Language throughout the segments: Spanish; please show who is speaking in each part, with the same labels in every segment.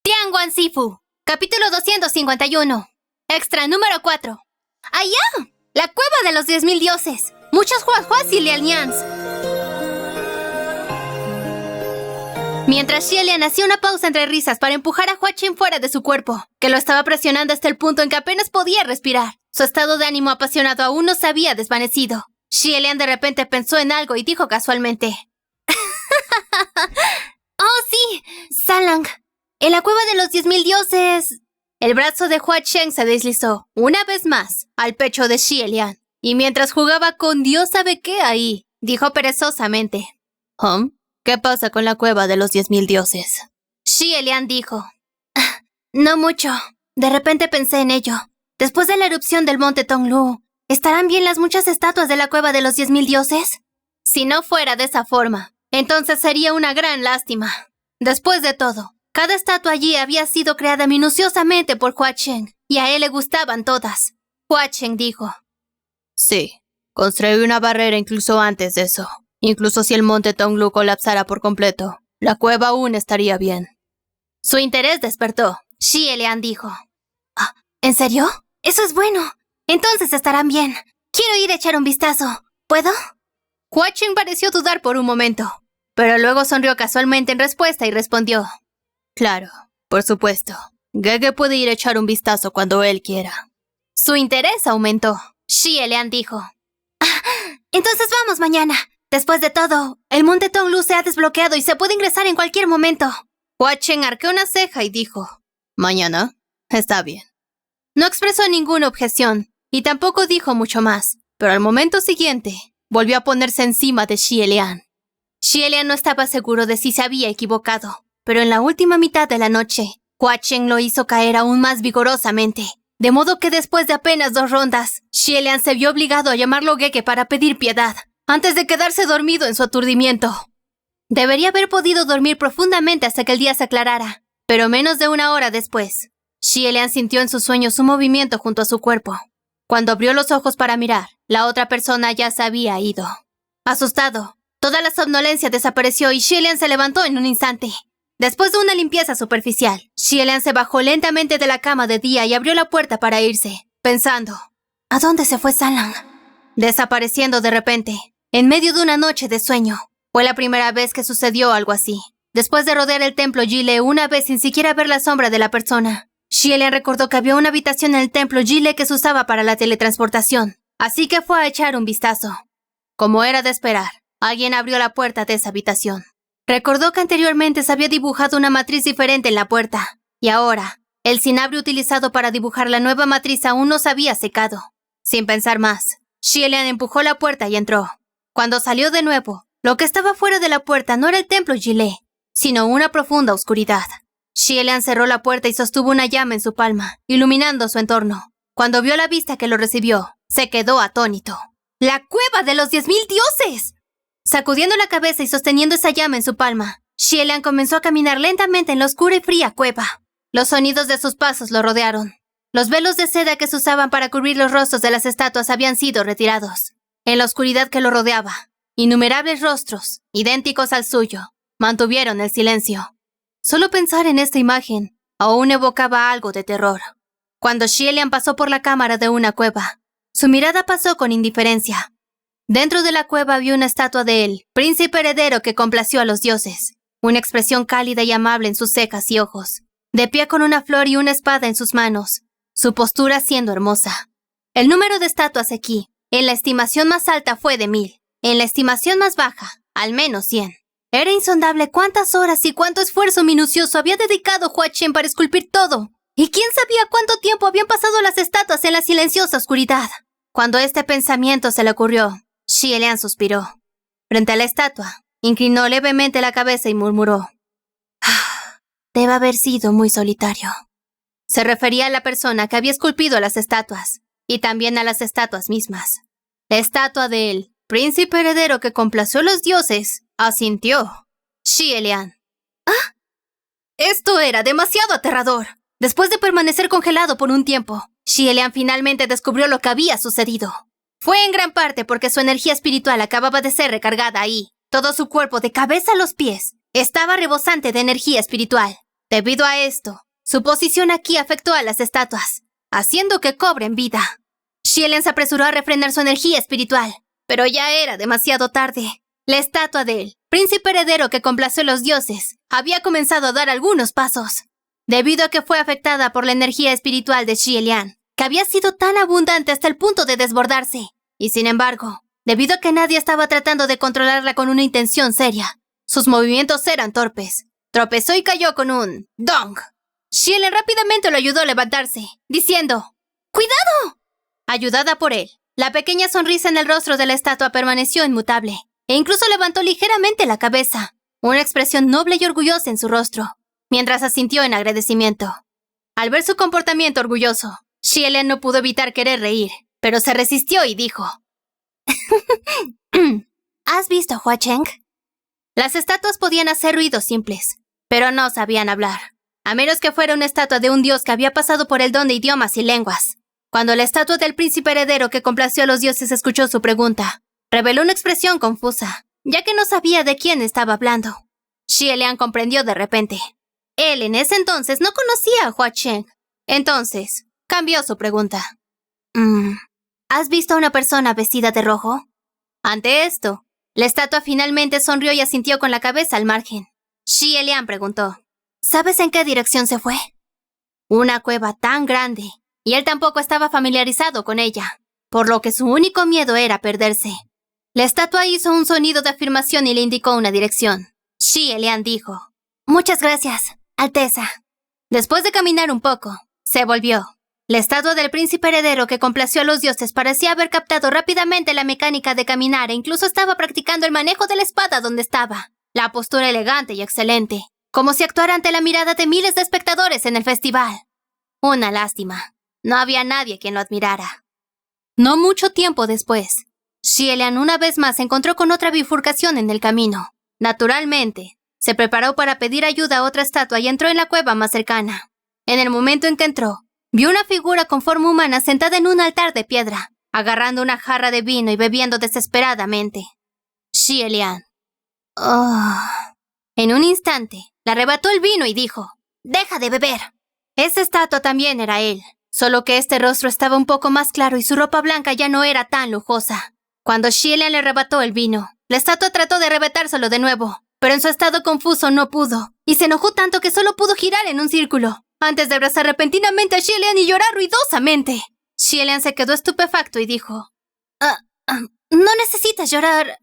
Speaker 1: Tianguan Sifu, capítulo 251. Extra número 4. ¡Allá! La cueva de los 10.000 dioses. Muchos huahuas y lianians. Mientras Xielian hacía una pausa entre risas para empujar a Hua Chen fuera de su cuerpo, que lo estaba presionando hasta el punto en que apenas podía respirar. Su estado de ánimo apasionado aún no se había desvanecido. Xielian de repente pensó en algo y dijo casualmente: ¡Oh, sí! Salang. En la cueva de los 10.000 dioses. El brazo de Hua Chen se deslizó, una vez más, al pecho de Xielian. Y mientras jugaba con Dios sabe qué ahí, dijo perezosamente: ¿Qué pasa con la cueva de los 10.000 dioses? Xielian dijo: No mucho. De repente pensé en ello. Después de la erupción del monte Tonglu, ¿estarán bien las muchas estatuas de la cueva de los 10.000 dioses? Si no fuera de esa forma, entonces sería una gran lástima. Después de todo, cada estatua allí había sido creada minuciosamente por Hua Chen, y a él le gustaban todas. Hua Chen dijo: Sí, construí una barrera incluso antes de eso. Incluso si el monte Tonglu colapsara por completo, la cueva aún estaría bien. Su interés despertó. Xielian dijo: ¿En serio? Eso es bueno. Entonces estarán bien. Quiero ir a echar un vistazo. ¿Puedo? Hua Chen pareció dudar por un momento, pero luego sonrió casualmente en respuesta y respondió: Claro, por supuesto. Gege puede ir a echar un vistazo cuando él quiera. Su interés aumentó. Xielian dijo: Entonces vamos mañana. Después de todo, el monte Tonglu se ha desbloqueado y se puede ingresar en cualquier momento. Hua Chen arqueó una ceja y dijo: ¿Mañana? Está bien. No expresó ninguna objeción, y tampoco dijo mucho más, pero al momento siguiente, volvió a ponerse encima de Xielian. Xielian no estaba seguro de si se había equivocado, pero en la última mitad de la noche, Hua Chen lo hizo caer aún más vigorosamente, de modo que después de apenas 2 rondas, Xielian se vio obligado a llamarlo Gege para pedir piedad, antes de quedarse dormido en su aturdimiento. Debería haber podido dormir profundamente hasta que el día se aclarara, pero menos de 1 hora después, Xielian sintió en sus sueños un movimiento junto a su cuerpo. Cuando abrió los ojos para mirar, la otra persona ya se había ido. Asustado, toda la somnolencia desapareció y Xielian se levantó en un instante. Después de una limpieza superficial, Xielian se bajó lentamente de la cama de día y abrió la puerta para irse, pensando: ¿A dónde se fue Salang? Desapareciendo de repente, en medio de una noche de sueño. Fue la primera vez que sucedió algo así. Después de rodear el templo Yile una vez sin siquiera ver la sombra de la persona, Xielian recordó que había una habitación en el templo Yile que se usaba para la teletransportación, así que fue a echar un vistazo. Como era de esperar, alguien abrió la puerta de esa habitación. Recordó que anteriormente se había dibujado una matriz diferente en la puerta, y ahora, el cinabrio utilizado para dibujar la nueva matriz aún no se había secado. Sin pensar más, Xielian empujó la puerta y entró. Cuando salió de nuevo, lo que estaba fuera de la puerta no era el templo Yile, sino una profunda oscuridad. Xielian cerró la puerta y sostuvo una llama en su palma, iluminando su entorno. Cuando vio la vista que lo recibió, se quedó atónito. ¡La cueva de los 10.000 dioses! Sacudiendo la cabeza y sosteniendo esa llama en su palma, Xielian comenzó a caminar lentamente en la oscura y fría cueva. Los sonidos de sus pasos lo rodearon. Los velos de seda que se usaban para cubrir los rostros de las estatuas habían sido retirados. En la oscuridad que lo rodeaba, innumerables rostros, idénticos al suyo, mantuvieron el silencio. Solo pensar en esta imagen aún evocaba algo de terror. Cuando Xielian pasó por la cámara de una cueva, su mirada pasó con indiferencia. Dentro de la cueva había una estatua de él, príncipe heredero que complació a los dioses, una expresión cálida y amable en sus cejas y ojos, de pie con una flor y una espada en sus manos, su postura siendo hermosa. El número de estatuas aquí, en la estimación más alta fue de 1.000, en la estimación más baja, al menos 100. Era insondable cuántas horas y cuánto esfuerzo minucioso había dedicado Hua Chen para esculpir todo. ¿Y quién sabía cuánto tiempo habían pasado las estatuas en la silenciosa oscuridad? Cuando este pensamiento se le ocurrió, Xielian suspiró. Frente a la estatua, inclinó levemente la cabeza y murmuró: Debe haber sido muy solitario. Se refería a la persona que había esculpido las estatuas, y también a las estatuas mismas. La estatua de él, príncipe heredero que complació a los dioses, asintió. Xielian. Esto era demasiado aterrador. Después de permanecer congelado por un tiempo, Xielian finalmente descubrió lo que había sucedido. Fue en gran parte porque su energía espiritual acababa de ser recargada ahí. Todo su cuerpo, de cabeza a los pies, estaba rebosante de energía espiritual. Debido a esto, su posición aquí afectó a las estatuas, haciendo que cobren vida. Xielian se apresuró a refrenar su energía espiritual, pero ya era demasiado tarde. La estatua del príncipe heredero que complació a los dioses había comenzado a dar algunos pasos, debido a que fue afectada por la energía espiritual de Xielian, que había sido tan abundante hasta el punto de desbordarse. Y sin embargo, debido a que nadie estaba tratando de controlarla con una intención seria, sus movimientos eran torpes. Tropezó y cayó con un dong. Xielian rápidamente lo ayudó a levantarse, diciendo, ¡cuidado! Ayudada por él, la pequeña sonrisa en el rostro de la estatua permaneció inmutable, e incluso levantó ligeramente la cabeza, una expresión noble y orgullosa en su rostro, mientras asintió en agradecimiento. Al ver su comportamiento orgulloso, Xielian no pudo evitar querer reír, pero se resistió y dijo, ¿has visto, Hua Cheng? Las estatuas podían hacer ruidos simples, pero no sabían hablar, a menos que fuera una estatua de un dios que había pasado por el don de idiomas y lenguas. Cuando la estatua del príncipe heredero que complació a los dioses escuchó su pregunta, reveló una expresión confusa, ya que no sabía de quién estaba hablando. Xielian comprendió de repente. Él en ese entonces no conocía a Hua Cheng. Entonces, cambió su pregunta. ¿Has visto a una persona vestida de rojo? Ante esto, la estatua finalmente sonrió y asintió con la cabeza al margen. Xielian preguntó, ¿sabes en qué dirección se fue? Una cueva tan grande, y él tampoco estaba familiarizado con ella, por lo que su único miedo era perderse. La estatua hizo un sonido de afirmación y le indicó una dirección. Xielian dijo, muchas gracias, Alteza. Después de caminar un poco, se volvió. La estatua del príncipe heredero que complació a los dioses parecía haber captado rápidamente la mecánica de caminar e incluso estaba practicando el manejo de la espada donde estaba. La postura elegante y excelente, como si actuara ante la mirada de miles de espectadores en el festival. Una lástima. No había nadie quien lo admirara. No mucho tiempo después, Xielian una vez más se encontró con otra bifurcación en el camino. Naturalmente, se preparó para pedir ayuda a otra estatua y entró en la cueva más cercana. En el momento en que entró, vio una figura con forma humana sentada en un altar de piedra, agarrando una jarra de vino y bebiendo desesperadamente. Xielian. En un instante, le arrebató el vino y dijo, «¡Deja de beber!». Esa estatua también era él, solo que este rostro estaba un poco más claro y su ropa blanca ya no era tan lujosa. Cuando Xielian le arrebató el vino, la estatua trató de arrebatárselo de nuevo, pero en su estado confuso no pudo, y se enojó tanto que solo pudo girar en un círculo, antes de abrazar repentinamente a Xielian y llorar ruidosamente. Xielian se quedó estupefacto y dijo, «No necesitas llorar.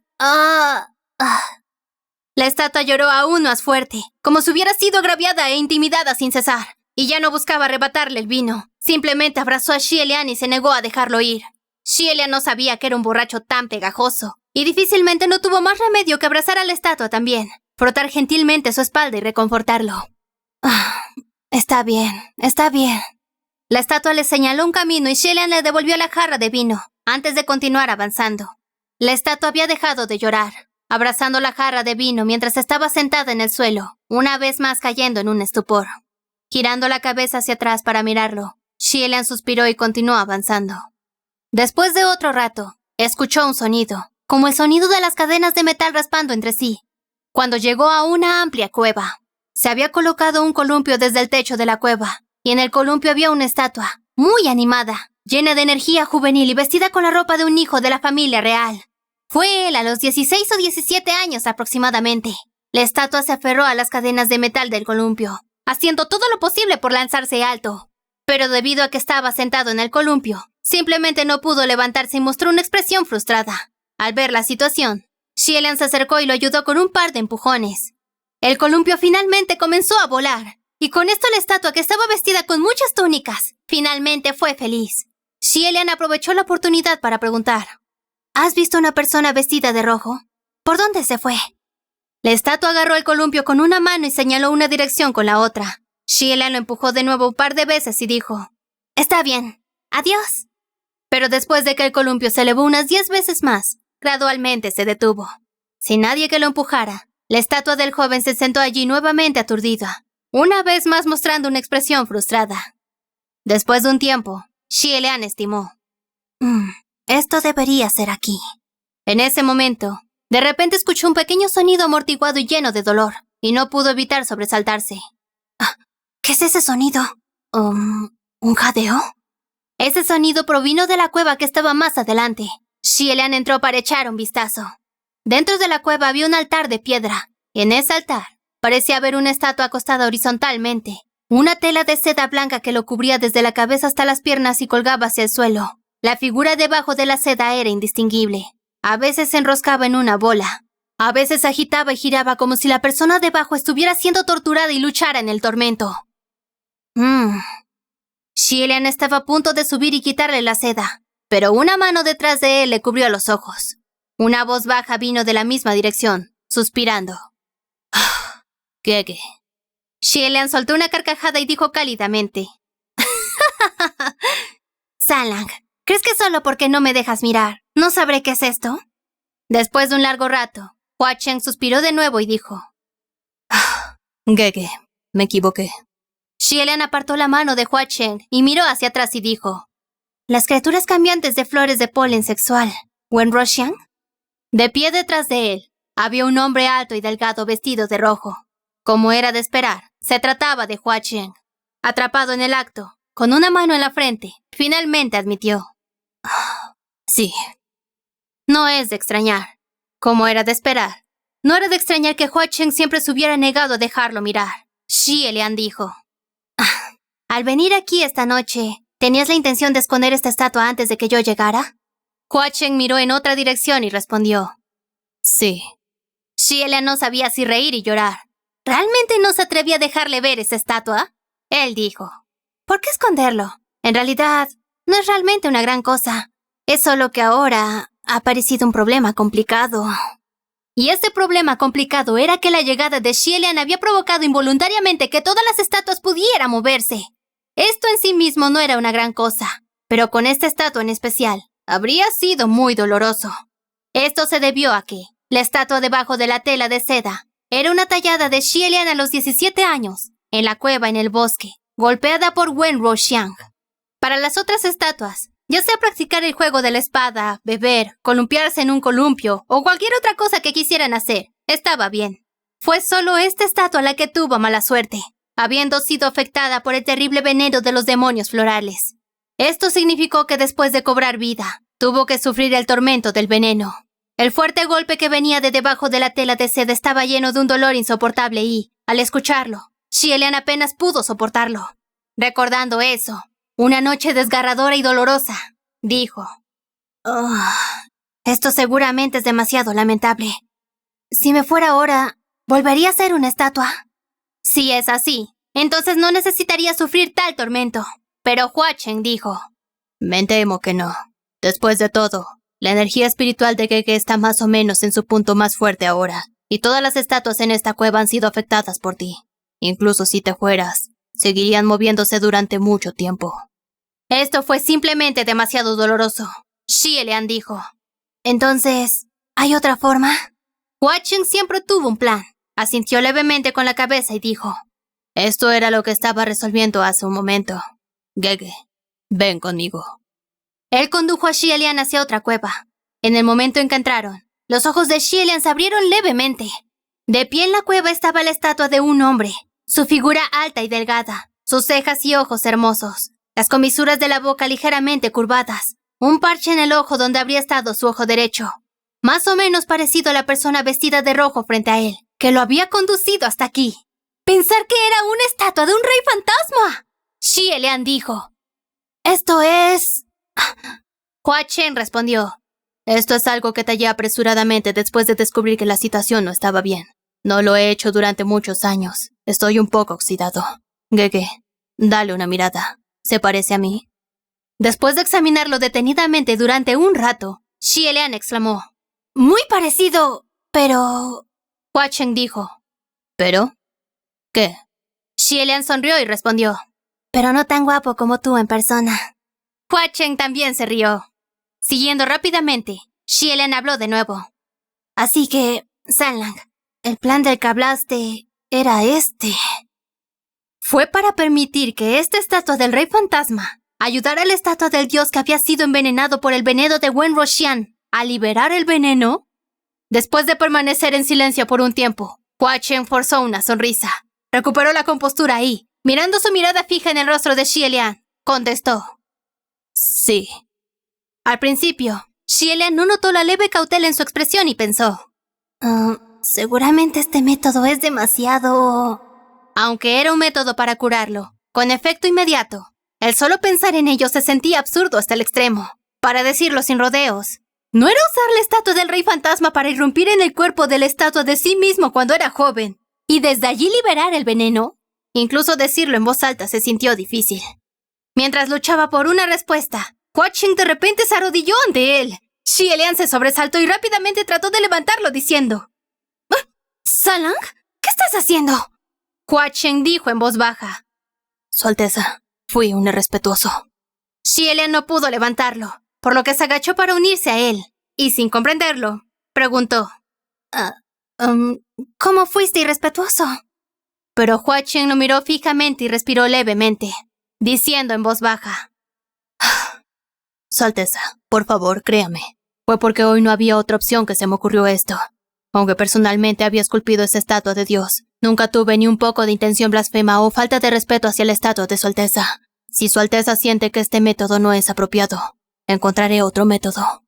Speaker 1: La estatua lloró aún más fuerte, como si hubiera sido agraviada e intimidada sin cesar, y ya no buscaba arrebatarle el vino. Simplemente abrazó a Xielian y se negó a dejarlo ir. Xielian no sabía que era un borracho tan pegajoso, y difícilmente no tuvo más remedio que abrazar a la estatua también, frotar gentilmente su espalda y reconfortarlo. Está bien, está bien. La estatua le señaló un camino y Xielian le devolvió la jarra de vino, antes de continuar avanzando. La estatua había dejado de llorar, abrazando la jarra de vino mientras estaba sentada en el suelo, una vez más cayendo en un estupor. Girando la cabeza hacia atrás para mirarlo, Xielian suspiró y continuó avanzando. Después de otro rato, escuchó un sonido, como el sonido de las cadenas de metal raspando entre sí. Cuando llegó a una amplia cueva, se había colocado un columpio desde el techo de la cueva, y en el columpio había una estatua, muy animada, llena de energía juvenil y vestida con la ropa de un hijo de la familia real. Fue él a los 16 o 17 años aproximadamente. La estatua se aferró a las cadenas de metal del columpio, haciendo todo lo posible por lanzarse alto. Pero debido a que estaba sentado en el columpio, simplemente no pudo levantarse y mostró una expresión frustrada. Al ver la situación, Xielian se acercó y lo ayudó con un par de empujones. El columpio finalmente comenzó a volar, y con esto la estatua, que estaba vestida con muchas túnicas, finalmente fue feliz. Xielian aprovechó la oportunidad para preguntar, ¿has visto una persona vestida de rojo? ¿Por dónde se fue? La estatua agarró el columpio con una mano y señaló una dirección con la otra. Xielian lo empujó de nuevo un par de veces y dijo, «Está bien, adiós». Pero después de que el columpio se elevó unas 10 veces más, gradualmente se detuvo. Sin nadie que lo empujara, la estatua del joven se sentó allí nuevamente aturdida, una vez más mostrando una expresión frustrada. Después de un tiempo, Xielian estimó, esto debería ser aquí. En ese momento, de repente escuchó un pequeño sonido amortiguado y lleno de dolor, y no pudo evitar sobresaltarse. ¿Qué es ese sonido? ¿Un jadeo? Ese sonido provino de la cueva que estaba más adelante. Xielian entró para echar un vistazo. Dentro de la cueva había un altar de piedra. En ese altar parecía haber una estatua acostada horizontalmente. Una tela de seda blanca que lo cubría desde la cabeza hasta las piernas y colgaba hacia el suelo. La figura debajo de la seda era indistinguible. A veces se enroscaba en una bola. A veces agitaba y giraba como si la persona debajo estuviera siendo torturada y luchara en el tormento. Xielian estaba a punto de subir y quitarle la seda, pero una mano detrás de él le cubrió los ojos. Una voz baja vino de la misma dirección, suspirando. Gege. Xielian soltó una carcajada y dijo cálidamente. Sanlang, ¿crees que solo porque no me dejas mirar, no sabré qué es esto? Después de un largo rato, Hua Chen suspiró de nuevo y dijo. Gege, me equivoqué. Xielian apartó la mano de Hua Chen y miró hacia atrás y dijo. Las criaturas cambiantes de flores de polen sexual, ¿Wen Ruoxian? De pie detrás de él, había un hombre alto y delgado vestido de rojo. Como era de esperar, se trataba de Hua Chen. Atrapado en el acto, con una mano en la frente, finalmente admitió. Sí. No es de extrañar. Como era de esperar. No era de extrañar que Hua Chen siempre se hubiera negado a dejarlo mirar. Xielian dijo. Al venir aquí esta noche, ¿tenías la intención de esconder esta estatua antes de que yo llegara? Hua Chen miró en otra dirección y respondió. Sí. Xielian no sabía si reír y llorar. ¿Realmente no se atrevía a dejarle ver esa estatua? Él dijo. ¿Por qué esconderlo? En realidad, no es realmente una gran cosa. Es solo que ahora ha aparecido un problema complicado. Y ese problema complicado era que la llegada de Xielian había provocado involuntariamente que todas las estatuas pudieran moverse. Esto en sí mismo no era una gran cosa, pero con esta estatua en especial, habría sido muy doloroso. Esto se debió a que la estatua debajo de la tela de seda era una tallada de Xielian a los 17 años, en la cueva en el bosque, golpeada por Wen Ruoxian. Para las otras estatuas, ya sea practicar el juego de la espada, beber, columpiarse en un columpio o cualquier otra cosa que quisieran hacer, estaba bien. Fue solo esta estatua la que tuvo mala suerte, habiendo sido afectada por el terrible veneno de los demonios florales. Esto significó que después de cobrar vida, tuvo que sufrir el tormento del veneno. El fuerte golpe que venía de debajo de la tela de seda estaba lleno de un dolor insoportable y, al escucharlo, Xielian apenas pudo soportarlo. Recordando eso, una noche desgarradora y dolorosa, dijo. Esto seguramente es demasiado lamentable. Si me fuera ahora, ¿volvería a ser una estatua? Si es así, entonces no necesitaría sufrir tal tormento. Pero Hua Chen dijo. Me temo que no. Después de todo, la energía espiritual de Gege está más o menos en su punto más fuerte ahora, y todas las estatuas en esta cueva han sido afectadas por ti. Incluso si te fueras, seguirían moviéndose durante mucho tiempo. Esto fue simplemente demasiado doloroso. Xielian dijo. Entonces, ¿hay otra forma? Hua Chen siempre tuvo un plan. Asintió levemente con la cabeza y dijo. Esto era lo que estaba resolviendo hace un momento. Gege, ven conmigo. Él condujo a Xielian hacia otra cueva. En el momento en que entraron, los ojos de Xielian se abrieron levemente. De pie en la cueva estaba la estatua de un hombre, su figura alta y delgada, sus cejas y ojos hermosos, las comisuras de la boca ligeramente curvadas, un parche en el ojo donde habría estado su ojo derecho, más o menos parecido a la persona vestida de rojo frente a él, que lo había conducido hasta aquí. ¡Pensar que era una estatua de un rey fantasma! Xielian dijo. Esto es... Hua Chen respondió. Esto es algo que tallé apresuradamente después de descubrir que la situación no estaba bien. No lo he hecho durante muchos años. Estoy un poco oxidado. Gege, dale una mirada. ¿Se parece a mí? Después de examinarlo detenidamente durante un rato, Xielian exclamó. Muy parecido, pero... Hua Chen dijo. ¿Pero? ¿Qué? Xielian sonrió y respondió. Pero no tan guapo como tú en persona. Hua Chen también se rió. Siguiendo rápidamente, Xielian habló de nuevo. Así que, Sanlang, el plan del que hablaste era este. Fue para permitir que esta estatua del rey fantasma ayudara a la estatua del dios que había sido envenenado por el veneno de Wen Ruoxian a liberar el veneno. Después de permanecer en silencio por un tiempo, Hua Chen forzó una sonrisa. Recuperó la compostura y, mirando su mirada fija en el rostro de Xie Lian, contestó. Sí. Al principio, Xie Lian no notó la leve cautela en su expresión y pensó. Seguramente este método es demasiado... Aunque era un método para curarlo, con efecto inmediato, el solo pensar en ello se sentía absurdo hasta el extremo. Para decirlo sin rodeos, ¿no era usar la estatua del rey fantasma para irrumpir en el cuerpo de la estatua de sí mismo cuando era joven y desde allí liberar el veneno? Incluso decirlo en voz alta se sintió difícil. Mientras luchaba por una respuesta, Hua Chen de repente se arrodilló ante él. Xie Lian se sobresaltó y rápidamente trató de levantarlo diciendo: ¿Salang? ¿Qué estás haciendo? Hua Chen dijo en voz baja: Su Alteza, fui un irrespetuoso. Xie Lian no pudo levantarlo, por lo que se agachó para unirse a él, y sin comprenderlo, preguntó: ¿Cómo fuiste irrespetuoso? Pero Hua Chen lo miró fijamente y respiró levemente, diciendo en voz baja: Su Alteza, por favor, créame. Fue porque hoy no había otra opción que se me ocurrió esto. Aunque personalmente había esculpido esa estatua de Dios, nunca tuve ni un poco de intención blasfema o falta de respeto hacia la estatua de Su Alteza. Si Su Alteza siente que este método no es apropiado, encontraré otro método.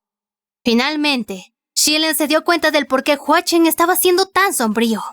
Speaker 1: Finalmente, Xie Lian se dio cuenta del por qué Hua Chen estaba siendo tan sombrío.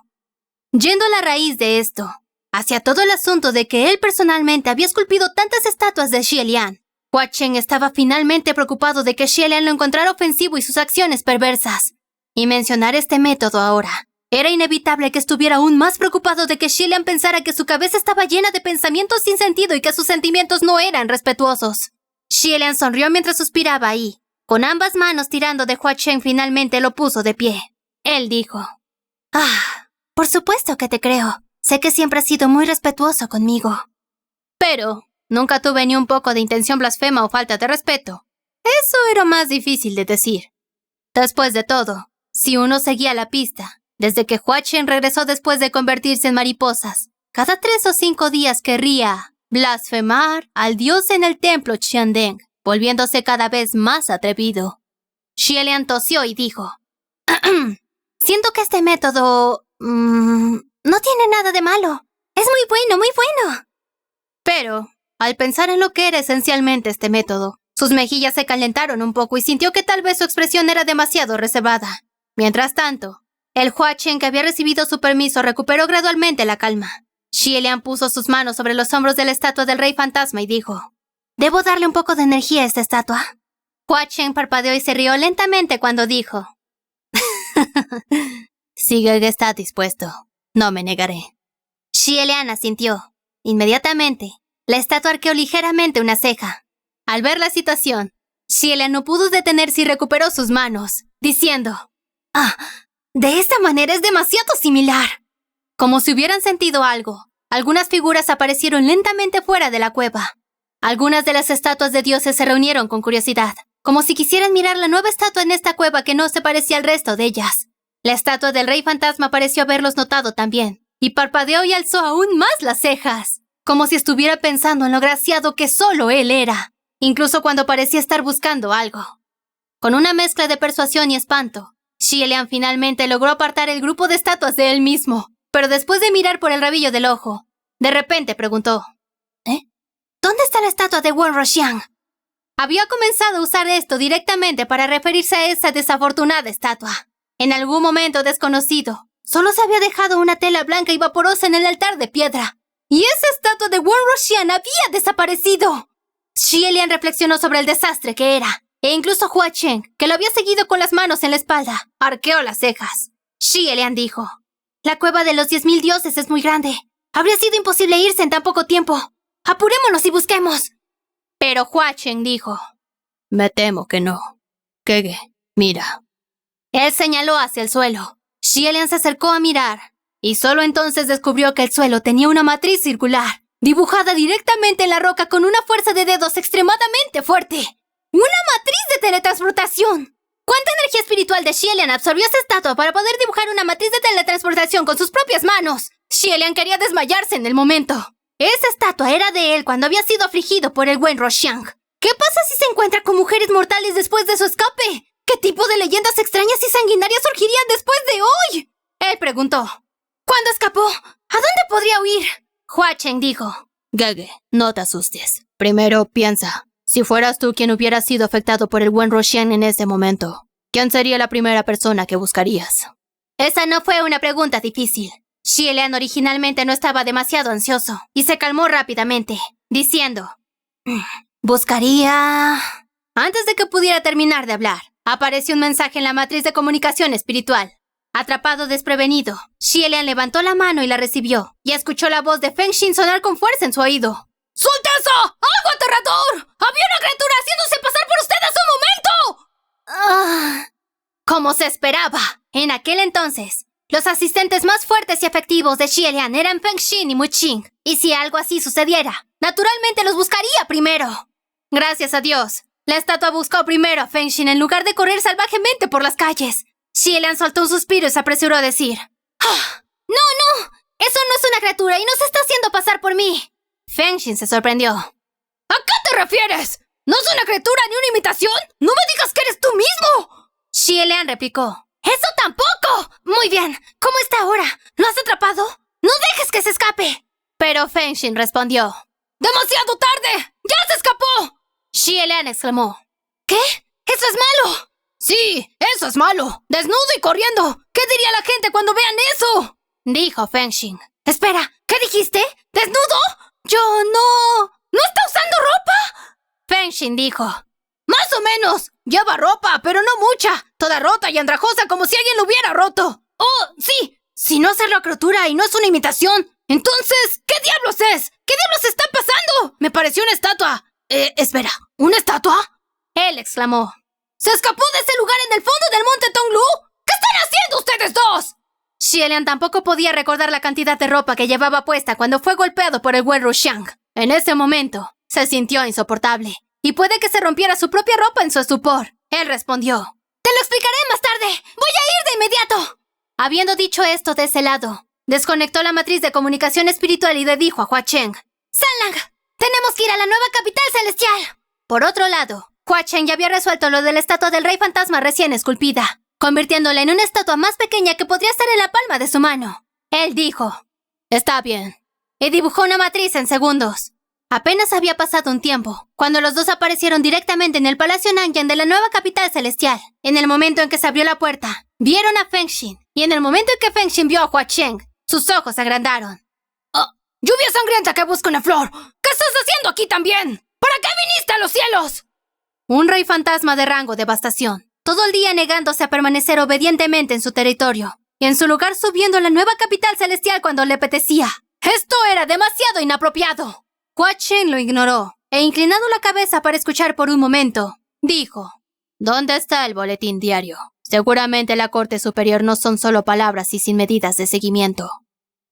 Speaker 1: Yendo a la raíz de esto, hacia todo el asunto de que él personalmente había esculpido tantas estatuas de Xie Lian, Hua Chen estaba finalmente preocupado de que Xie Lian lo encontrara ofensivo y sus acciones perversas. Y mencionar este método ahora, era inevitable que estuviera aún más preocupado de que Xie Lian pensara que su cabeza estaba llena de pensamientos sin sentido y que sus sentimientos no eran respetuosos. Xie Lian sonrió mientras suspiraba y, con ambas manos tirando de Hua Chen, finalmente lo puso de pie. Él dijo: por supuesto que te creo. Sé que siempre has sido muy respetuoso conmigo. Pero nunca tuve ni un poco de intención blasfema o falta de respeto. Eso era más difícil de decir. Después de todo, si uno seguía la pista, desde que Hua Chen regresó después de convertirse en mariposas, cada 3 o 5 días querría blasfemar al dios en el templo Qiandeng, volviéndose cada vez más atrevido. Xie Lian tosió y dijo: Siento que este método... no tiene nada de malo. Es muy bueno, muy bueno. Pero, al pensar en lo que era esencialmente este método, sus mejillas se calentaron un poco y sintió que tal vez su expresión era demasiado reservada. Mientras tanto, el Hua Chen que había recibido su permiso recuperó gradualmente la calma. Xie Lian puso sus manos sobre los hombros de la estatua del rey fantasma y dijo: ¿Debo darle un poco de energía a esta estatua? Hua Chen parpadeó y se rió lentamente cuando dijo: Si Gege está dispuesto, no me negaré. Xie Lian asintió. Inmediatamente, la estatua arqueó ligeramente una ceja. Al ver la situación, Xie Lian no pudo detenerse y recuperó sus manos, diciendo: de esta manera es demasiado similar. Como si hubieran sentido algo, algunas figuras aparecieron lentamente fuera de la cueva. Algunas de las estatuas de dioses se reunieron con curiosidad, como si quisieran mirar la nueva estatua en esta cueva que no se parecía al resto de ellas. La estatua del rey fantasma pareció haberlos notado también, y parpadeó y alzó aún más las cejas, como si estuviera pensando en lo graciado que solo él era, incluso cuando parecía estar buscando algo. Con una mezcla de persuasión y espanto, Xie Lian finalmente logró apartar el grupo de estatuas de él mismo, pero después de mirar por el rabillo del ojo, de repente preguntó: ¿Dónde está la estatua de Wen Roxiang? Había comenzado a usar esto directamente para referirse a esa desafortunada estatua. En algún momento desconocido, solo se había dejado una tela blanca y vaporosa en el altar de piedra, y esa estatua de Wen Roxiang había desaparecido. Xie Lian reflexionó sobre el desastre que era, e incluso Hua Chen, que lo había seguido con las manos en la espalda, arqueó las cejas. Xie Lian dijo: La cueva de los 10.000 dioses es muy grande. Habría sido imposible irse en tan poco tiempo. ¡Apurémonos y busquemos! Pero Hua Chen dijo: Me temo que no. Gege, mira. Él señaló hacia el suelo. Xie Lian se acercó a mirar, y solo entonces descubrió que el suelo tenía una matriz circular, dibujada directamente en la roca con una fuerza de dedos extremadamente fuerte. ¡Una matriz de teletransportación! ¿Cuánta energía espiritual de Xie Lian absorbió esa estatua para poder dibujar una matriz de teletransportación con sus propias manos? Xie Lian quería desmayarse en el momento. Esa estatua era de él cuando había sido afligido por el Wen Roxiang. ¿Qué pasa si se encuentra con mujeres mortales después de su escape? ¿Qué tipo de leyendas extrañas y sanguinarias surgirían después de hoy? Él preguntó. ¿Cuándo escapó? ¿A dónde podría huir? Hua Cheng dijo.
Speaker 2: Gege, no te asustes. Primero piensa, si fueras tú quien hubiera sido afectado por el Wen Wuxian en ese momento, ¿quién sería la primera persona que buscarías?
Speaker 1: Esa no fue una pregunta difícil. Xie Lian originalmente no estaba demasiado ansioso y se calmó rápidamente, diciendo: buscaría... Antes de que pudiera terminar de hablar, apareció un mensaje en la matriz de comunicación espiritual. Atrapado desprevenido, Xie Lian levantó la mano y la recibió, y escuchó la voz de Feng Xin sonar con fuerza en su oído. ¡Su Alteza! ¡Algo aterrador! ¡Había una criatura haciéndose pasar por usted hace un momento! Como se esperaba, en aquel entonces, los asistentes más fuertes y efectivos de Xie Lian eran Feng Xin y Mu Qing, y si algo así sucediera, naturalmente los buscaría primero. Gracias a Dios, la estatua buscó primero a Feng Xin en lugar de correr salvajemente por las calles. Xie Lian soltó un suspiro y se apresuró a decir: ¡No! Eso no es una criatura y no se está haciendo pasar por mí. Feng Xin se sorprendió. ¿A qué te refieres? ¿No es una criatura ni una imitación? ¡No me digas que eres tú mismo! Xie Lian replicó. ¡Eso tampoco! Muy bien, ¿cómo está ahora? ¿Lo has atrapado? ¡No dejes que se escape! Pero Feng Xin respondió. ¡Demasiado tarde! ¡Ya se escapó! Xie Lian exclamó. ¿Qué? ¡Eso es malo! Sí, eso es malo. Desnudo y corriendo. ¿Qué diría la gente cuando vean eso? Dijo Feng Xin. Espera, ¿qué dijiste? ¿Desnudo? Yo no... ¿No está usando ropa? Feng Xin dijo. Más o menos. Lleva ropa, pero no mucha. Toda rota y andrajosa como si alguien lo hubiera roto. Oh, sí. Si no es la criatura y no es una imitación, entonces, ¿qué diablos es? ¿Qué diablos está pasando? Me pareció una estatua. Espera, ¿una estatua? Él exclamó. ¿Se escapó de ese lugar en el fondo del monte Tonglu? ¿Qué están haciendo ustedes dos? Xie Lian tampoco podía recordar la cantidad de ropa que llevaba puesta cuando fue golpeado por el Wen Wuxian. En ese momento, se sintió insoportable, y puede que se rompiera su propia ropa en su estupor. Él respondió. Te lo explicaré más tarde. Voy a ir de inmediato. Habiendo dicho esto de ese lado, desconectó la matriz de comunicación espiritual y le dijo a Hua Cheng. Sanlang, tenemos que ir a la nueva capital celestial. Por otro lado, Hua Cheng ya había resuelto lo de la estatua del rey fantasma recién esculpida, convirtiéndola en una estatua más pequeña que podría estar en la palma de su mano. Él dijo, está bien, y dibujó una matriz en segundos. Apenas había pasado un tiempo, cuando los dos aparecieron directamente en el Palacio Nanyan de la nueva capital celestial. En el momento en que se abrió la puerta, vieron a Feng Xin, y en el momento en que Feng Xin vio a Hua Cheng, sus ojos se agrandaron. ¡Oh! ¡Lluvia sangrienta que busca una flor! ¿Qué estás haciendo aquí también? ¿Para qué viniste a los cielos? Un rey fantasma de rango devastación, todo el día negándose a permanecer obedientemente en su territorio, y en su lugar subiendo a la nueva capital celestial cuando le apetecía. Esto era demasiado inapropiado. Hua Cheng lo ignoró, e inclinando la cabeza para escuchar por un momento, dijo, ¿dónde está el boletín diario? Seguramente la Corte Superior no son solo palabras y sin medidas de seguimiento.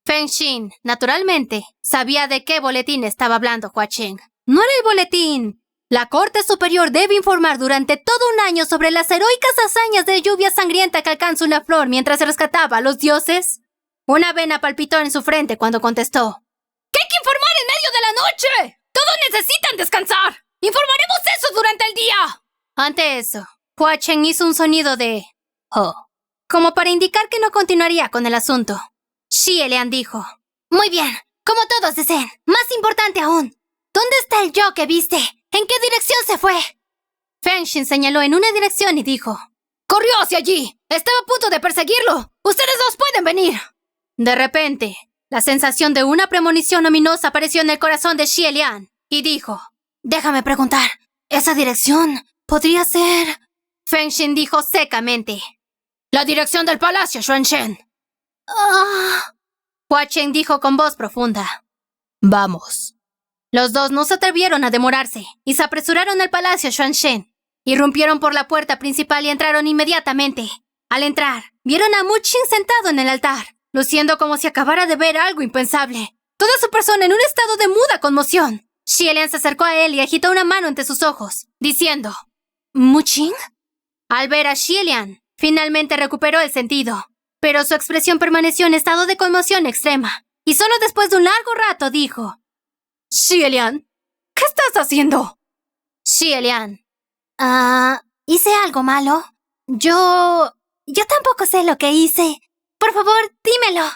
Speaker 1: Feng Xin, naturalmente, sabía de qué boletín estaba hablando Hua Cheng. No era el boletín. La Corte Superior debe informar durante todo un año sobre las heroicas hazañas de lluvia sangrienta que alcanza una flor mientras rescataba a los dioses. Una vena palpitó en su frente cuando contestó. ¿Qué hay que informar en medio de la noche? Todos necesitan descansar. Informaremos eso durante el día. Ante eso, Hua Cheng hizo un sonido de oh, como para indicar que no continuaría con el asunto. Xie Lian dijo, muy bien, como todos deseen. Más importante aún, ¿dónde está el yo que viste? ¿En qué dirección se fue? Feng Xin señaló en una dirección y dijo, corrió hacia allí. Estaba a punto de perseguirlo. Ustedes dos pueden venir. De repente, la sensación de una premonición ominosa apareció en el corazón de Xie Lian y dijo, déjame preguntar, ¿esa dirección podría ser? Feng Xin dijo secamente, la dirección del palacio Xuanzhen. Hua Cheng dijo con voz profunda, vamos. Los dos no se atrevieron a demorarse y se apresuraron al palacio Xuanzhen. Irrumpieron por la puerta principal y entraron inmediatamente. Al entrar, vieron a Mu Qing sentado en el altar, luciendo como si acabara de ver algo impensable. Toda su persona en un estado de muda conmoción. Xie Lian se acercó a él y agitó una mano entre sus ojos, diciendo, ¿Mu Qing? Al ver a Xie Lian, finalmente recuperó el sentido, pero su expresión permaneció en estado de conmoción extrema, y solo después de un largo rato dijo, Xie Lian, ¿qué estás haciendo? Xie Lian, ¿hice algo malo? Yo tampoco sé lo que hice. Por favor, dímelo.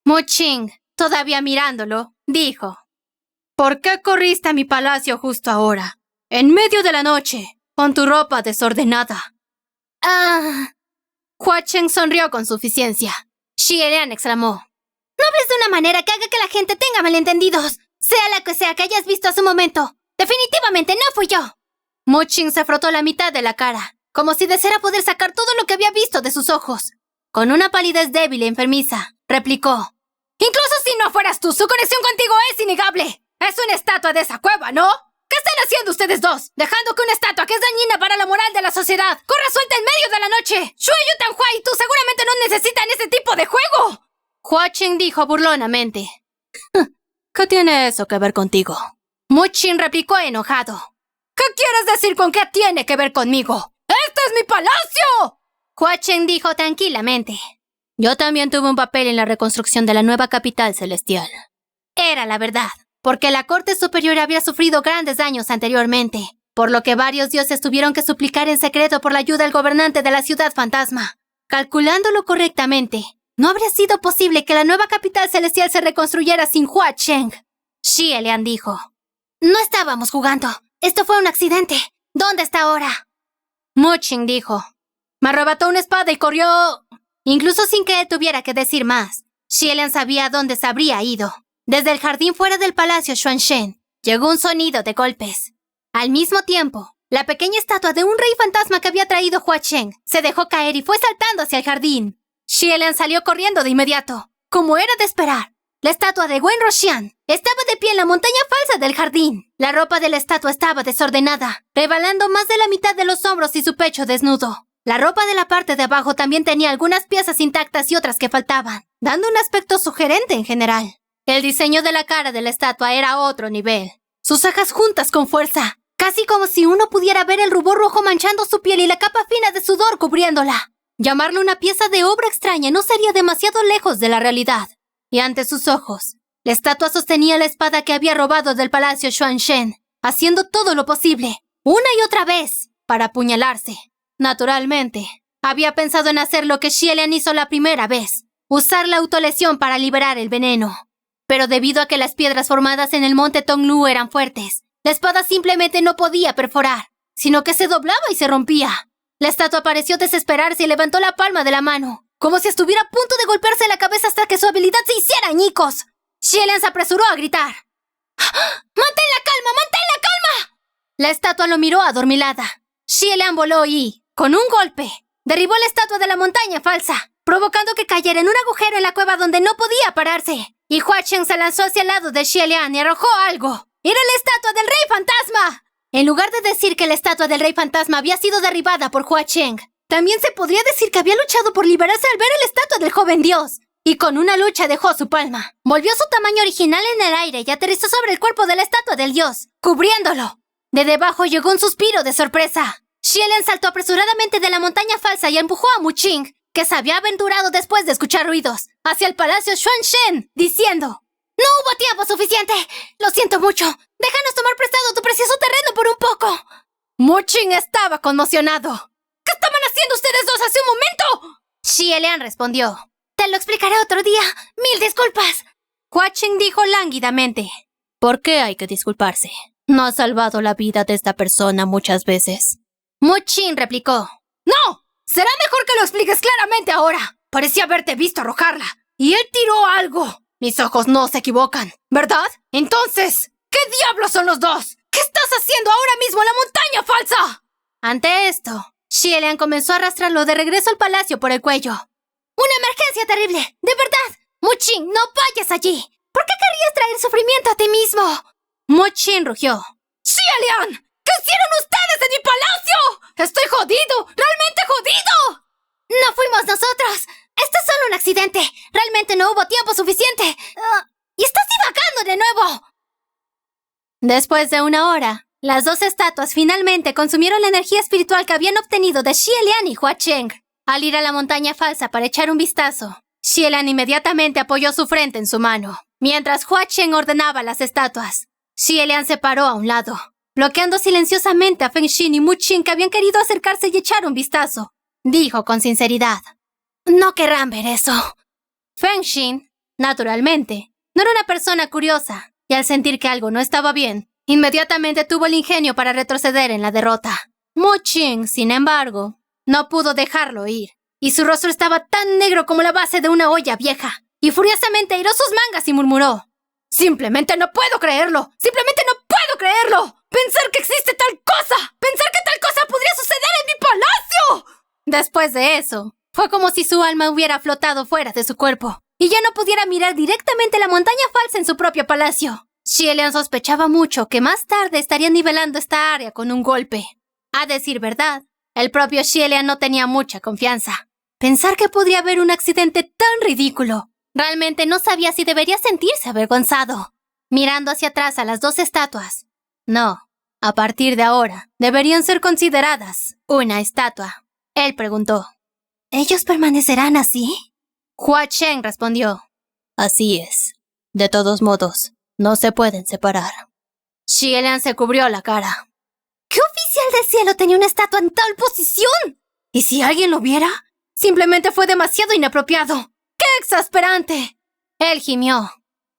Speaker 1: Mu Qing, todavía mirándolo, dijo: ¿Por qué corriste a mi palacio justo ahora, en medio de la noche, con tu ropa desordenada? Hua Cheng sonrió con suficiencia. Xie Lian exclamó: No hables de una manera que haga que la gente tenga malentendidos. Sea la que sea que hayas visto a su momento. Definitivamente no fui yo. Mu Qing se frotó la mitad de la cara, como si deseara poder sacar todo lo que había visto de sus ojos. Con una palidez débil e enfermiza, replicó: Incluso si no fueras tú, su conexión contigo es innegable. Es una estatua de esa cueva, ¿no? ¿Qué están haciendo ustedes dos? Dejando que una estatua que es dañina para la moral de la sociedad corra suelta en medio de la noche. Shui Yutanhua y tú seguramente no necesitan ese tipo de juego. Hua Cheng dijo burlonamente:
Speaker 2: ¿Qué tiene eso que ver contigo?
Speaker 1: Mu Qing replicó enojado: ¿Qué quieres decir con qué tiene que ver conmigo? ¡Este es mi palacio! Hua Cheng dijo tranquilamente:
Speaker 2: Yo también tuve un papel en la reconstrucción de la nueva capital celestial.
Speaker 1: Era la verdad, porque la corte superior había sufrido grandes daños anteriormente, por lo que varios dioses tuvieron que suplicar en secreto por la ayuda al gobernante de la ciudad fantasma. Calculándolo correctamente, no habría sido posible que la nueva capital celestial se reconstruyera sin Hua Cheng. Xie Lian dijo: No estábamos jugando. Esto fue un accidente. ¿Dónde está ahora? Mu Qing dijo: Me arrebató una espada y corrió. Incluso sin que él tuviera que decir más, Xie Lian sabía a dónde se habría ido. Desde el jardín fuera del palacio Xuanshen, llegó un sonido de golpes. Al mismo tiempo, la pequeña estatua de un rey fantasma que había traído Hua Cheng se dejó caer y fue saltando hacia el jardín. Xie Lian salió corriendo de inmediato. Como era de esperar, la estatua de Wen Roshan estaba de pie en la montaña falsa del jardín. La ropa de la estatua estaba desordenada, revelando más de la mitad de los hombros y su pecho desnudo. La ropa de la parte de abajo también tenía algunas piezas intactas y otras que faltaban, dando un aspecto sugerente en general. El diseño de la cara de la estatua era a otro nivel. Sus cejas juntas con fuerza, casi como si uno pudiera ver el rubor rojo manchando su piel y la capa fina de sudor cubriéndola. Llamarlo una pieza de obra extraña no sería demasiado lejos de la realidad. Y ante sus ojos, la estatua sostenía la espada que había robado del palacio Xuanshen, haciendo todo lo posible, una y otra vez, para apuñalarse. Naturalmente, había pensado en hacer lo que Xie Lian hizo la primera vez, usar la autolesión para liberar el veneno. Pero debido a que las piedras formadas en el monte Tonglu eran fuertes, la espada simplemente no podía perforar, sino que se doblaba y se rompía. La estatua pareció desesperarse y levantó la palma de la mano, como si estuviera a punto de golpearse la cabeza hasta que su habilidad se hiciera añicos. Xie Lian se apresuró a gritar: ¡Mantén la calma! ¡Mantén la calma! La estatua lo miró adormilada. Xie Lian voló y, con un golpe, derribó la estatua de la montaña falsa, provocando que cayera en un agujero en la cueva donde no podía pararse. Y Hua Cheng se lanzó hacia el lado de Xie Lian y arrojó algo. ¡Era la estatua del Rey Fantasma! En lugar de decir que la estatua del Rey Fantasma había sido derribada por Hua Cheng, también se podría decir que había luchado por liberarse al ver la estatua del joven dios. Y con una lucha dejó su palma. Volvió su tamaño original en el aire y aterrizó sobre el cuerpo de la estatua del dios, cubriéndolo. De debajo llegó un suspiro de sorpresa. Xie Lian saltó apresuradamente de la montaña falsa y empujó a Mu Qing, que se había aventurado después de escuchar ruidos, hacia el palacio Xuanshen, diciendo: ¡No hubo tiempo suficiente! ¡Lo siento mucho! ¡Déjanos tomar prestado tu precioso terreno por un poco! Mu Qing estaba conmocionado. ¿Qué estaban haciendo ustedes dos hace un momento? Xie Lian respondió: Te lo explicaré otro día. ¡Mil disculpas! Hua Cheng dijo lánguidamente:
Speaker 2: ¿Por qué hay que disculparse? No has salvado la vida de esta persona muchas veces.
Speaker 1: Mu Qing replicó: ¡No! Será mejor que lo expliques claramente ahora. Parecía haberte visto arrojarla. Y él tiró algo. Mis ojos no se equivocan, ¿verdad? Entonces, ¿qué diablos son los dos? ¿Qué estás haciendo ahora mismo en la montaña falsa? Ante esto, Xie Lian comenzó a arrastrarlo de regreso al palacio por el cuello. ¡Una emergencia terrible! ¡De verdad! Mu Qing, no vayas allí. ¿Por qué querrías traer sufrimiento a ti mismo? Mu Qing rugió: ¡Xie Lian! ¿Qué hicieron ustedes en mi palacio? ¡Estoy jodido! ¡Realmente jodido! No fuimos nosotros. Esto es solo un accidente. Realmente no hubo tiempo suficiente. Y estás divagando de nuevo. Después de una hora, las dos estatuas finalmente consumieron la energía espiritual que habían obtenido de Xie Lian y Hua Cheng. Al ir a la montaña falsa para echar un vistazo, Xie Lian inmediatamente apoyó su frente en su mano, mientras Hua Cheng ordenaba a las estatuas. Xie Lian se paró a un lado, bloqueando silenciosamente a Feng Xin y Mu Qing, que habían querido acercarse y echar un vistazo. Dijo con sinceridad: No querrán ver eso. Feng Xin, Naturalmente, no era una persona curiosa, y al sentir que algo no estaba bien, inmediatamente tuvo el ingenio para retroceder en la derrota. Mu Qing, sin embargo, no pudo dejarlo ir, y su rostro estaba tan negro como la base de una olla vieja, y furiosamente hiró sus mangas y murmuró: «¡Simplemente no puedo creerlo! ¡Simplemente no puedo creerlo! ¡Pensar que existe tal cosa! ¡Pensar que tal cosa podría suceder en mi palacio!». Después de eso, fue como si su alma hubiera flotado fuera de su cuerpo, y ya no pudiera mirar directamente la montaña falsa en su propio palacio. Xie Lian sospechaba mucho que más tarde estarían nivelando esta área con un golpe. A decir verdad, el propio Xie Lian no tenía mucha confianza. Pensar que podría haber un accidente tan ridículo. Realmente no sabía si debería sentirse avergonzado. Mirando hacia atrás a las dos estatuas. No, a partir de ahora, deberían ser consideradas una estatua. Él preguntó: ¿ellos permanecerán así? Hua Chen respondió:
Speaker 2: Así es. De todos modos, no se pueden separar.
Speaker 1: Xie Lian se cubrió la cara. ¿Qué oficial del cielo tenía una estatua en tal posición? ¿Y si alguien lo viera? Simplemente fue demasiado inapropiado. ¡Qué exasperante! Él gimió.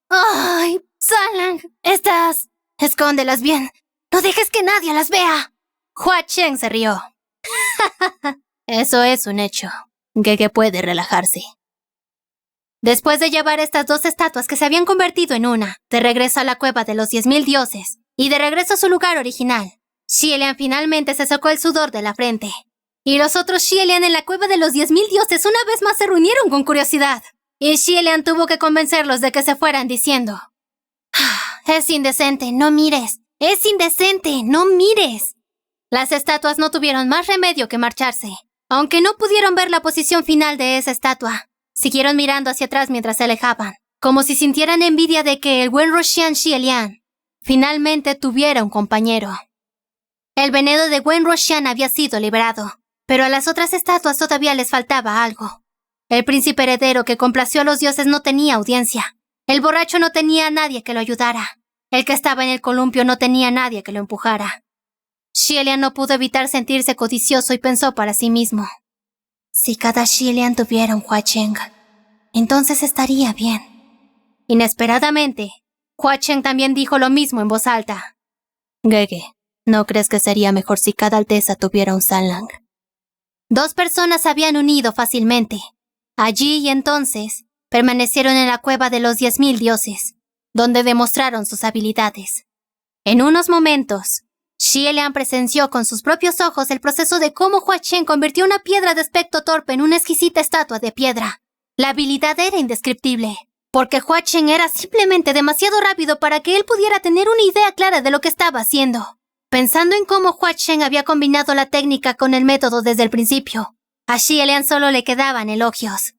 Speaker 1: ¡Ay, Sanlang! Estas... Escóndelas bien. No dejes que nadie las vea. Hua Chen se rió.
Speaker 2: Eso es un hecho. Gege puede relajarse.
Speaker 1: Después de llevar estas dos estatuas que se habían convertido en una, de regreso a la cueva de los 10.000 dioses, y de regreso a su lugar original, Xie Lian finalmente se secó el sudor de la frente. Y los otros Xie Lian en la cueva de los 10.000 dioses una vez más se reunieron con curiosidad. Y Xie Lian tuvo que convencerlos de que se fueran diciendo: «Es indecente, no mires. Es indecente, no mires». Las estatuas no tuvieron más remedio que marcharse. Aunque no pudieron ver la posición final de esa estatua, siguieron mirando hacia atrás mientras se alejaban, como si sintieran envidia de que el buen Roshan Xie Lian finalmente tuviera un compañero. El veneno de Wen Roshan había sido liberado, pero a las otras estatuas todavía les faltaba algo. El príncipe heredero que complació a los dioses no tenía audiencia. El borracho no tenía a nadie que lo ayudara. El que estaba en el columpio no tenía a nadie que lo empujara. Xie Lian no pudo evitar sentirse codicioso y pensó para sí mismo: si cada Xie Lian tuviera un Hua Chen, entonces estaría bien. Inesperadamente, Hua Chen también dijo lo mismo en voz alta.
Speaker 2: Gege, ¿no crees que sería mejor si cada alteza tuviera un Sanlang?
Speaker 1: Dos personas se habían unido fácilmente. Allí y entonces, permanecieron en la cueva de los 10.000 dioses, donde demostraron sus habilidades. En unos momentos, Xie Lian presenció con sus propios ojos el proceso de cómo Hua Chen convirtió una piedra de aspecto torpe en una exquisita estatua de piedra. La habilidad era indescriptible, porque Hua Chen era simplemente demasiado rápido para que él pudiera tener una idea clara de lo que estaba haciendo. Pensando en cómo Hua Chen había combinado la técnica con el método desde el principio, a Xie Lian solo le quedaban elogios.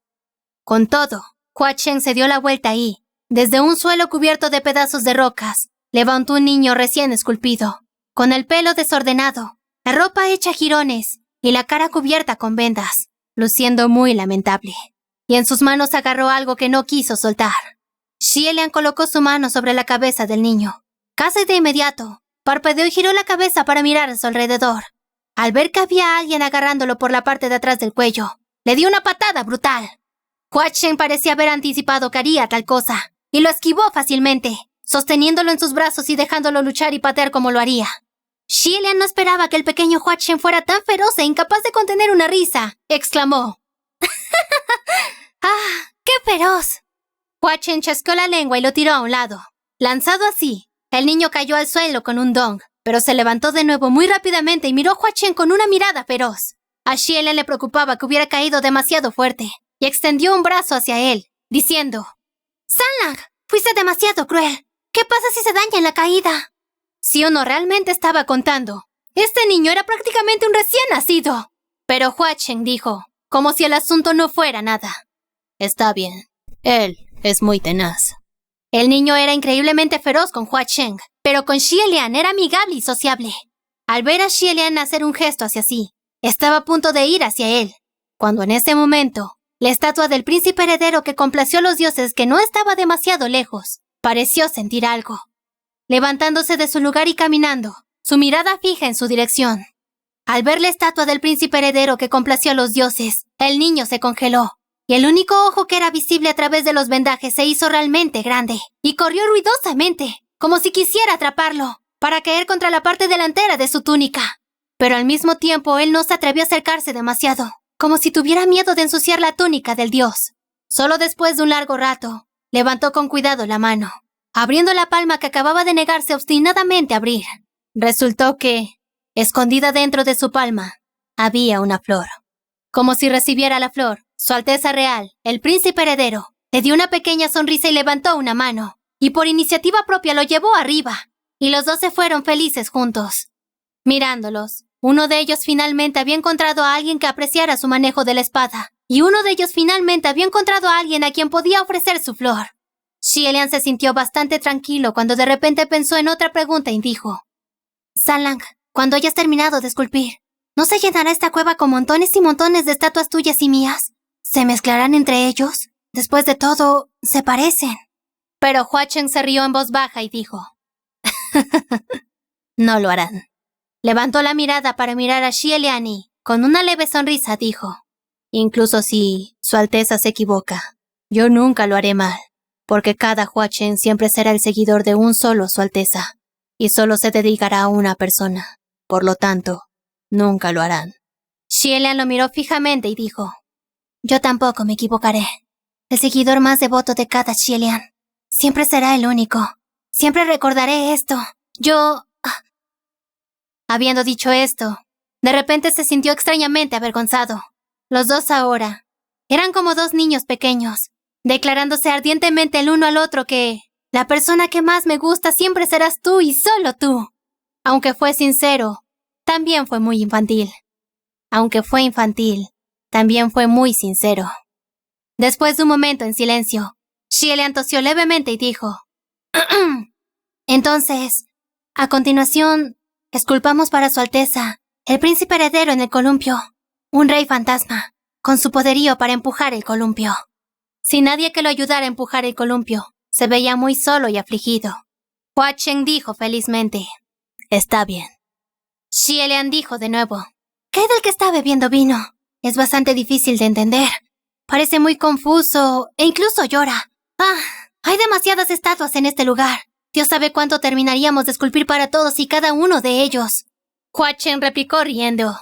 Speaker 1: Con todo, Hua Chen se dio la vuelta y, desde un suelo cubierto de pedazos de rocas, levantó un niño recién esculpido, con el pelo desordenado, la ropa hecha jirones y la cara cubierta con vendas, luciendo muy lamentable. Y en sus manos agarró algo que no quiso soltar. Xie Lian colocó su mano sobre la cabeza del niño. Casi de inmediato, parpadeó y giró la cabeza para mirar a su alrededor. Al ver que había alguien agarrándolo por la parte de atrás del cuello, le dio una patada brutal. Hua Chen parecía haber anticipado que haría tal cosa, y lo esquivó fácilmente, sosteniéndolo en sus brazos y dejándolo luchar y patear como lo haría. Xie Lian no esperaba que el pequeño Hua Chen fuera tan feroz e incapaz de contener una risa. Exclamó: ¡ah, qué feroz! Hua Chen chasqueó la lengua y lo tiró a un lado. Lanzado así, el niño cayó al suelo con un dong, pero se levantó de nuevo muy rápidamente y miró a Hua Chen con una mirada feroz. A Xie Lian le preocupaba que hubiera caído demasiado fuerte, y extendió un brazo hacia él, diciendo: «Sanlang, fuiste demasiado cruel. ¿Qué pasa si se daña en la caída?» Si uno realmente estaba contando, este niño era prácticamente un recién nacido. Pero Hua Chen dijo, como si el asunto no fuera nada:
Speaker 2: «Está bien. Él es muy tenaz».
Speaker 1: El niño era increíblemente feroz con Hua Chen, pero con Xie Lian era amigable y sociable. Al ver a Xie Lian hacer un gesto hacia sí, estaba a punto de ir hacia él, cuando en ese momento, la estatua del príncipe heredero que complació a los dioses, que no estaba demasiado lejos, pareció sentir algo. Levantándose de su lugar y caminando, su mirada fija en su dirección. Al ver la estatua del príncipe heredero que complació a los dioses, el niño se congeló. y el único ojo que era visible a través de los vendajes se hizo realmente grande, y corrió ruidosamente, como si quisiera atraparlo, para caer contra la parte delantera de su túnica. Pero al mismo tiempo él no se atrevió a acercarse demasiado, como si tuviera miedo de ensuciar la túnica del dios. Solo después de un largo rato, levantó con cuidado la mano, abriendo la palma que acababa de negarse obstinadamente a abrir. Resultó que, escondida dentro de su palma, había una flor. Como si recibiera la flor, Su Alteza Real, el príncipe heredero, le dio una pequeña sonrisa y levantó una mano, y por iniciativa propia lo llevó arriba, y los dos se fueron felices juntos. Mirándolos, uno de ellos finalmente había encontrado a alguien que apreciara su manejo de la espada, y uno de ellos finalmente había encontrado a alguien a quien podía ofrecer su flor. Xielian se sintió bastante tranquilo cuando de repente pensó en otra pregunta y dijo: Sanlang, cuando hayas terminado de esculpir, ¿no se llenará esta cueva con montones y montones de estatuas tuyas y mías? ¿Se mezclarán entre ellos? Después de todo, se parecen. Pero Hua Chen se rió en voz baja y dijo: No lo harán. Levantó la mirada para mirar a Xielian y, con una leve sonrisa, dijo: Incluso si Su Alteza se equivoca, yo nunca lo haré mal, porque cada Hua Chen siempre será el seguidor de un solo Su Alteza, y solo se dedicará a una persona. Por lo tanto, nunca lo harán. Xielian lo miró fijamente y dijo: Yo tampoco me equivocaré. El seguidor más devoto de cada Xielian. Siempre será el único. Siempre recordaré esto. Yo... Habiendo dicho esto, de repente se sintió extrañamente avergonzado. Los dos ahora eran como dos niños pequeños, declarándose ardientemente el uno al otro que la persona que más me gusta siempre serás tú y solo tú. Aunque fue sincero, también fue muy infantil. Aunque fue infantil, también fue muy sincero. Después de un momento en silencio, Xielian tosió levemente y dijo: Entonces, a continuación, esculpamos para Su Alteza, el príncipe heredero en el columpio, un rey fantasma, con su poderío para empujar el columpio. Sin nadie que lo ayudara a empujar el columpio, se veía muy solo y afligido. Hua Chen dijo felizmente: Está bien. Xielian dijo de nuevo: ¿Qué del que está bebiendo vino? Es bastante difícil de entender. Parece muy confuso e incluso llora. Hay demasiadas estatuas en este lugar. Dios sabe cuánto terminaríamos de esculpir para todos y cada uno de ellos. Hua Chen replicó riendo: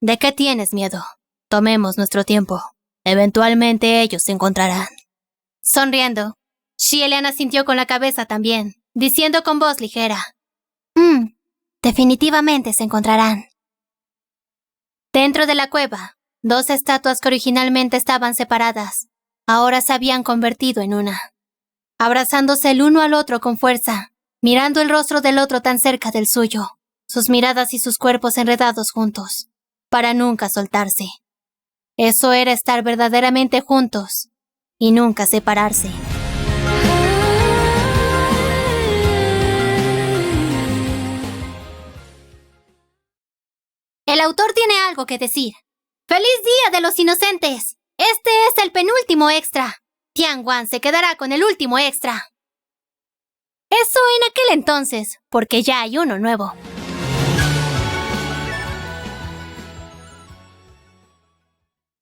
Speaker 1: ¿De qué tienes miedo? Tomemos nuestro tiempo. Eventualmente ellos se encontrarán. Sonriendo, Xielian asintió con la cabeza también, diciendo con voz ligera: Definitivamente se encontrarán. Dentro de la cueva, dos estatuas que originalmente estaban separadas, ahora se habían convertido en una. Abrazándose el uno al otro con fuerza, mirando el rostro del otro tan cerca del suyo, sus miradas y sus cuerpos enredados juntos, para nunca soltarse. Eso era estar verdaderamente juntos y nunca separarse. El autor tiene algo que decir. ¡Feliz Día de los Inocentes! Este es el penúltimo extra. Tian Wan se quedará con el último extra. Eso en aquel entonces, porque ya hay uno nuevo.